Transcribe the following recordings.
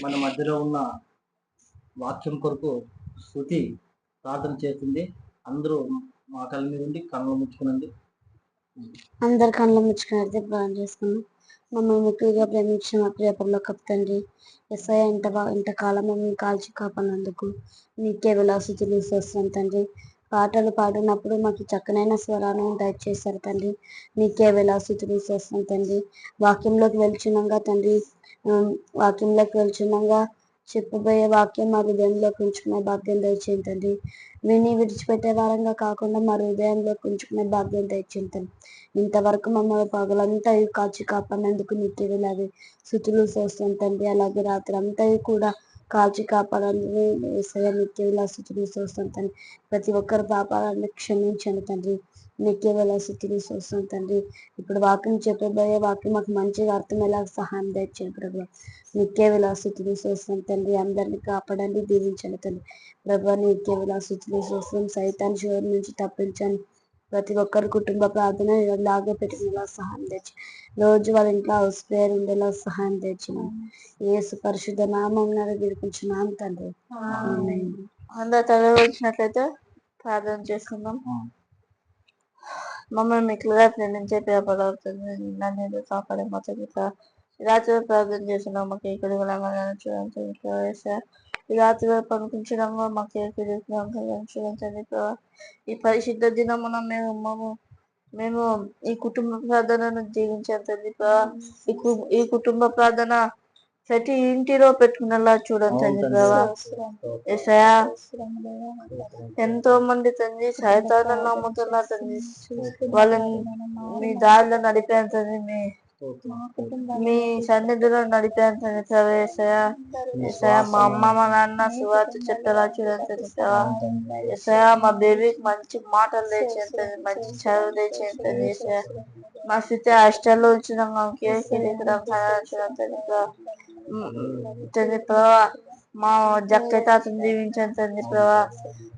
మన మధ్యలో ఉన్న వాక్యం కొరకు శృతి ప్రార్థన చేస్తుంది. అందరూ మా కళ్ళ మీద ఉండి కళ్ళు ముచ్చుకునండి. అందరు కళ్ళు ముచ్చుకుని ప్రార్థన చేసుకున్నాం. మమ్మల్ని ఎక్కువగా ప్రేమించిన మా ప్రియ పరలోకపు తండ్రి, ఎస్ఐ ఇంతకాలం మమ్మల్ని కాల్చి కాపాడినందుకు నీకే విలాసుతులు చేస్తాం తండ్రి. పాటలు పాడినప్పుడు మాకు చక్కనైన స్వరాన్ని దయచేశారు తండ్రి. నీకే విలాసుతులు చేస్తాం తండ్రి. వాక్యంలోకి వెళ్చున్నాగా తండ్రి, వాక్యంలోకి వెళ్చున్నాగా చెప్పబోయే వాక్యం మా హృదయంలోకి ఉంచుకునే భాగ్యం దయచేయండి తండ్రి. విని విడిచిపెట్టే వారంగా కాకుండా మా హృదయంలోకి ఉంచుకునే భాగ్యం దయచేయండి తండ్రి. ఇంతవరకు మమ్మల్ని పగలంతా కాచి కాపాడినందుకు నీకే వేలాది స్తుతులు చేస్తాం తండ్రి. అలాగే రాత్రి అంతా కూడా కాచి కాపాడాలని ఏసయ్య నీకే వేలాది స్తుతులు చేస్తాం తండ్రి. ప్రతి ఒక్కరి పాపాలను క్షమించండి తండ్రి. నీకే వేలాది స్తుతులు చేస్తాం తండ్రి. ఇప్పుడు వాక్యం చెప్పబోయే వాక్యం మాకు మంచిగా అర్థమయ్యేలా సహాయం దయచేయండి ప్రభు. నీకే వేలాది స్తుతులు చేస్తాం తండ్రి. అందరినీ కాపాడండి, దీవించండి తండ్రి. ప్రభు నీకే వేలాది స్తుతులు చేస్తాం. సైతాన్ శోధన నుంచి తప్పించండి. ప్రతి ఒక్కరి కుటుంబ ప్రార్థన లాగా పెట్టినలా సహాయం తెచ్చి రోజు వాళ్ళ ఇంట్లో హౌస్ ప్రేయర్ ఉండేలా సహాయం తెచ్చినాం. యేసు పరిశుద్ధ నామం గెలిపించున్నాం తండ్రి. అందరూ తల వచ్చినట్లయితే ప్రార్థన చేసుకుందాం. మమ్మల్ని మీకుగా ప్రేమించే పేపడవుతుంది. నన్ను కాపాడే మొత్తం రాత్రి ప్రార్థన చేస్తున్నాం. మాకు ఇక్కడ చూడండి. ఈ రాత్రి పంపించడంలో మాకు చూడండి. ఈ పరిశుద్ధ దినమున మేము ఈ కుటుంబ ప్రార్థనను జీవించాం తండ్రి. ఈ కుటుంబ ప్రార్థన ప్రతి ఇంటిలో పెట్టుకునేలా చూడండి తండ్రి. ఏసయ్యా, ఎంతో మంది తండ్రి సైతాన్ని నమ్ముతున్నారు తండ్రి. వాళ్ళని మీ దారిలో నడిపాను తండ్రి. మీ సన్నిధిలో నడిపాను తండ్రి. ఏసయ్యా, ఏసయ్యా, మా అమ్మ మా నాన్న సువార్త చెప్పేలా చూడండి తండ్రి. ఏసయ్యా, మా బేబీకి మంచి మాటలు తెచ్చేది, మంచి చదువు తెచ్చేది. మా స్థితి అష్టాల్లో వచ్చిన తండ్రి ప్రభా. మా జక్క తాతను దీవించండి తండ్రి ప్రభా.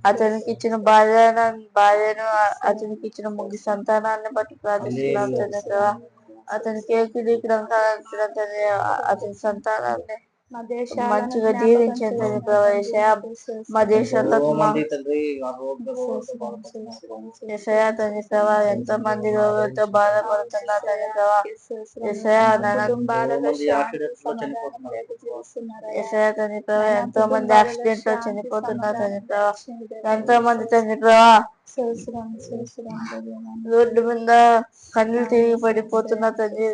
అతనికి ఇచ్చిన భార్యను అతనికి ఇచ్చిన ముగ్గురు సంతానాన్ని బట్టి ప్రార్థిస్తున్నాం తండ్రి ప్రభా. అతనికి తండ్రి అతని సంతానాన్ని మంచిగా దీవించండి తండ్రి ప్రభా. మా దేశంలో తండ్రి ప్రభా ఎంతో మంది రోగులతో బాధపడుతున్నారు తండ్రి ప్రభా. తండ్రి ప్రభా ఎంతో మంది యాక్సిడెంట్ లో చనిపోతున్నారు తండ్రి ప్రభా. ఎంతో మంది తండ్రి ప్రభా రోడ్డు మీద కన్నులు తిరిగి పడిపోతున్నా తండ్రి.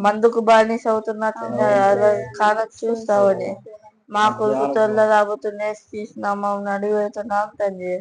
మందుకు బానిస అవుతున్నా తండ్రి. అలా కాన చూస్తావని మా కొడుకు త్వరలో రాబోతున్న నామం అడిగి వెళ్తున్నాం తండ్రి.